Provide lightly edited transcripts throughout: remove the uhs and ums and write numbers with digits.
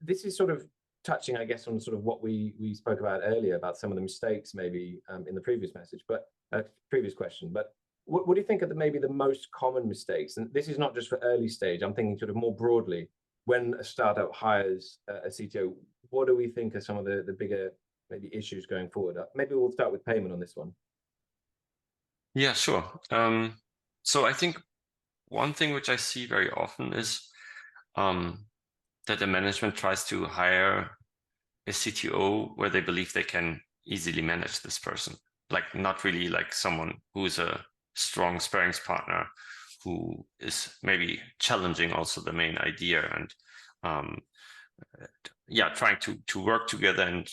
This is sort of touching, I guess, on sort of what we spoke about earlier about some of the mistakes maybe in the previous message, but previous question. But what do you think are maybe the most common mistakes? And this is not just for early stage. I'm thinking sort of more broadly. When a startup hires a CTO, what do we think are some of the bigger maybe issues going forward? Maybe we'll start with Payman on this one. Yeah, sure. So I think one thing which I see very often is that the management tries to hire a CTO where they believe they can easily manage this person, like not really like someone who's a strong sparings partner who is maybe challenging also the main idea and yeah, trying to work together and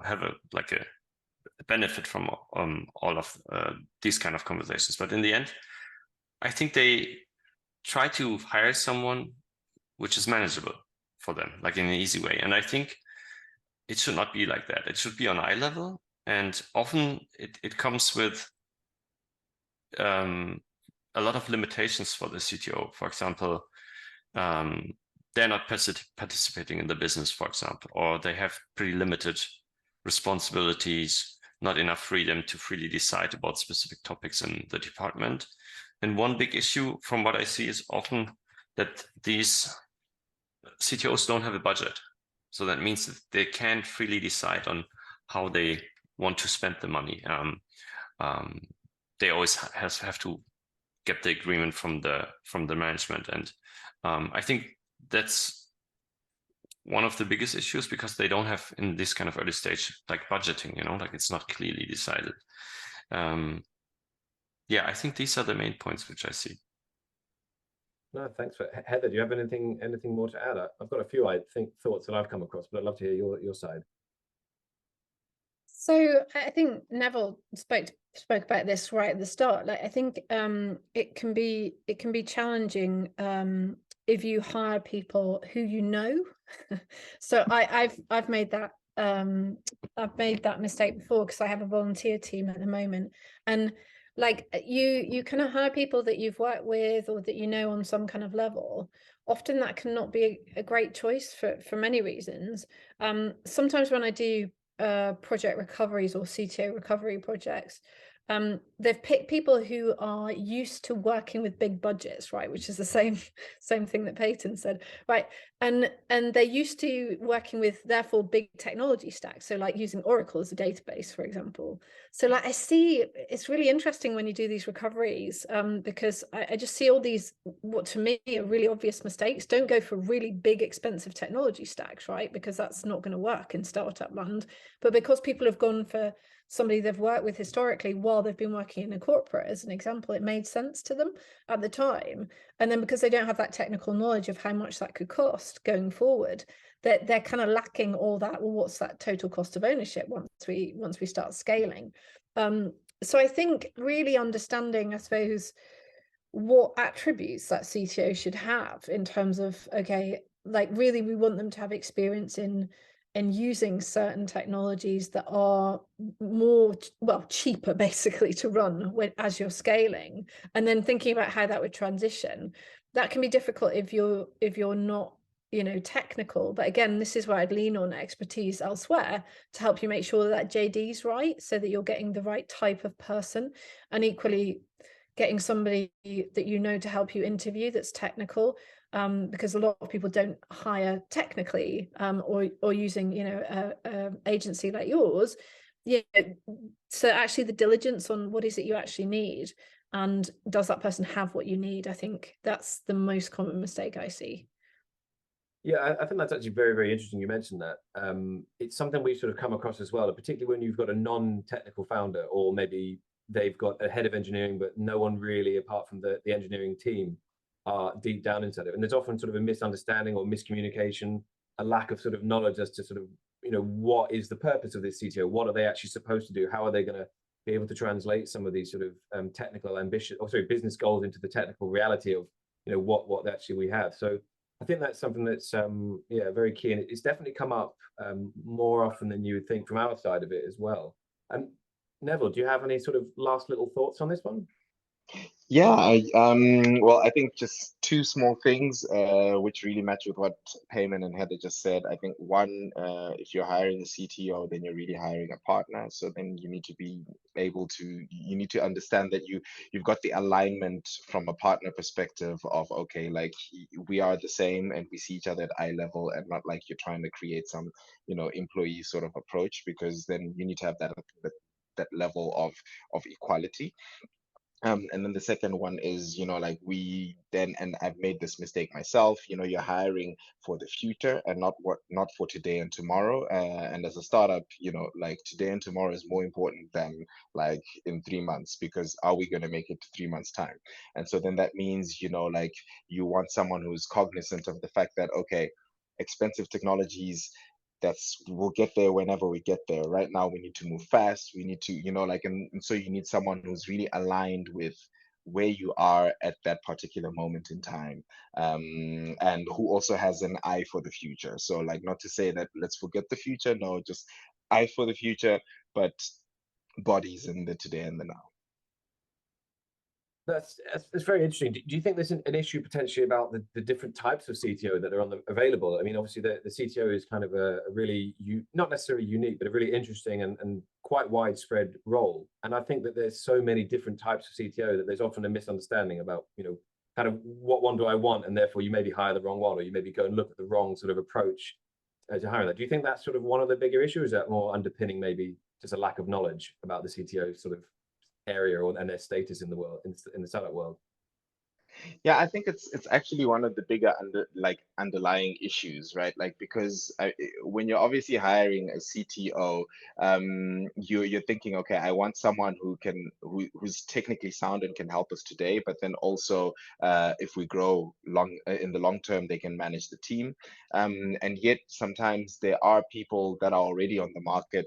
have a benefit from all of these kind of conversations. But in the end, I think they try to hire someone which is manageable for them, like in an easy way. And I think it should not be like that. It should be on eye level. And often it comes with a lot of limitations for the CTO. For example, they're not participating in the business, for example, or they have pretty limited responsibilities, not enough freedom to freely decide about specific topics in the department. And one big issue from what I see is often that these CTOs don't have a budget. So that means that they can't freely decide on how they want to spend the money. They always have to get the agreement from the management. And I think that's one of the biggest issues because they don't have in this kind of early stage, like budgeting, like it's not clearly decided. Yeah, I think these are the main points which I see. No, thanks for Heather. Do you have anything more to add? I've got a few thoughts that I've come across, but I'd love to hear your side. So I think Neville spoke about this right at the start. Like I think it can be challenging if you hire people who you know. So I've made that mistake before because I have a volunteer team at the moment, and like you kind of hire people that you've worked with or that you know on some kind of level. Often that cannot be a great choice for many reasons. Sometimes when I do project recoveries or CTO recovery projects, they've picked people who are used to working with big budgets, right, which is the same thing that Peyton said, right, and they're used to working with therefore big technology stacks, so like using Oracle as a database, for example. So like I see it's really interesting when you do these recoveries, because I just see all these what to me are really obvious mistakes. Don't go for really big expensive technology stacks, right, because that's not going to work in startup land. But because people have gone for somebody they've worked with historically while they've been working in a corporate, as an example, it made sense to them at the time. And then because they don't have that technical knowledge of how much that could cost going forward, they're kind of lacking all that. Well, what's that total cost of ownership once we start scaling? So I think really understanding, I suppose, what attributes that CTO should have in terms of, okay, like really we want them to have experience in using certain technologies that are more, well, cheaper basically to run as you're scaling, and then thinking about how that would transition. That can be difficult if you're not technical, but again, this is where I'd lean on expertise elsewhere to help you make sure that JD's right, so that you're getting the right type of person, and equally getting somebody that to help you interview that's technical, because a lot of people don't hire technically, or using a agency like yours. Yeah, so actually the diligence on what is it you actually need, and does that person have what you need? I think that's the most common mistake I see. Yeah, I think that's actually very, very interesting you mentioned that. It's something we sort of come across as well, particularly when you've got a non-technical founder, or maybe they've got a head of engineering, but no one really apart from the engineering team are deep down inside it. And there's often sort of a misunderstanding or miscommunication, a lack of sort of knowledge as to sort of, what is the purpose of this CTO? What are they actually supposed to do? How are they going to be able to translate some of these sort of technical ambition, or sorry, business goals into the technical reality of, what actually we have. So I think that's something that's very key, and it's definitely come up more often than you would think from our side of it as well. And Neville, do you have any sort of last little thoughts on this one? Yeah, well, I think just two small things, which really match with what Payman and Heather just said. I think one, if you're hiring a CTO, then you're really hiring a partner. So then you need to be able to, you need to understand that you've got the alignment from a partner perspective of, okay, like we are the same and we see each other at eye level, and not like you're trying to create some, employee sort of approach, because then you need to have that level of equality. And then the second one is, like we then, and I've made this mistake myself, you're hiring for the future and not for today and tomorrow. And as a startup, like today and tomorrow is more important than like in 3 months, because are we going to make it to 3 months time? And so then that means, like you want someone who's cognizant of the fact that, okay, expensive technologies, we'll get there whenever we get there. Right now we need to move fast, we need to, like, and so you need someone who's really aligned with where you are at that particular moment in time, and who also has an eye for the future. So like, not to say that let's forget the future, no, just eye for the future, but bodies in the today and the now. That's very interesting. Do you think there's an issue potentially about the different types of CTO that are available? I mean, obviously the CTO is kind of a really not necessarily unique, but a really interesting and quite widespread role. And I think that there's so many different types of CTO that there's often a misunderstanding about, kind of what one do I want, and therefore you maybe hire the wrong one, or you maybe go and look at the wrong sort of approach to hiring that. Do you think that's sort of one of the bigger issues? Is that more underpinning maybe just a lack of knowledge about the CTO sort of area and their status in the world, in the startup world? Yeah, I think it's actually one of the bigger underlying issues, right? Like, because when you're obviously hiring a CTO, you're thinking, okay, I want someone who's technically sound and can help us today, but then also, if we grow in the long term, they can manage the team. And yet sometimes there are people that are already on the market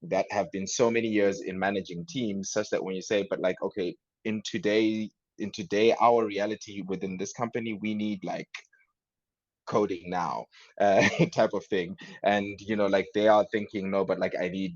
that have been so many years in managing teams, such that when you say, but like, okay, in today our reality within this company, we need like coding now, type of thing. And like they are thinking, no, but like I need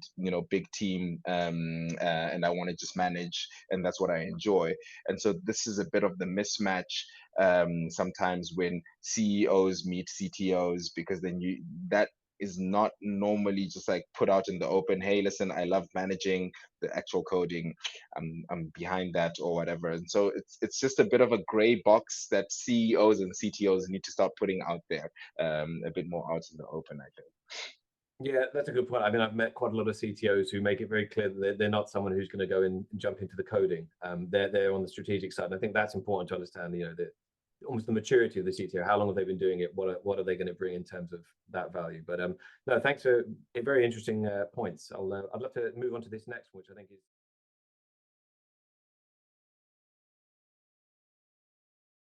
big team, and I want to just manage, and that's what I enjoy. And so this is a bit of the mismatch, sometimes when CEOs meet CTOs, because then that is not normally just like put out in the open, hey, listen, I love managing the actual coding, I'm behind that or whatever. And so it's just a bit of a gray box that CEOs and CTOs need to start putting out there, a bit more out in the open, I think. Yeah, that's a good point. I mean, I've met quite a lot of CTOs who make it very clear that they're not someone who's going to go in and jump into the coding. They're on the strategic side, and I think that's important to understand. Almost the maturity of the CTO. How long have they been doing it? What are they going to bring in terms of that value? But no, thanks for very interesting points. I'd love to move on to this next one, which I think is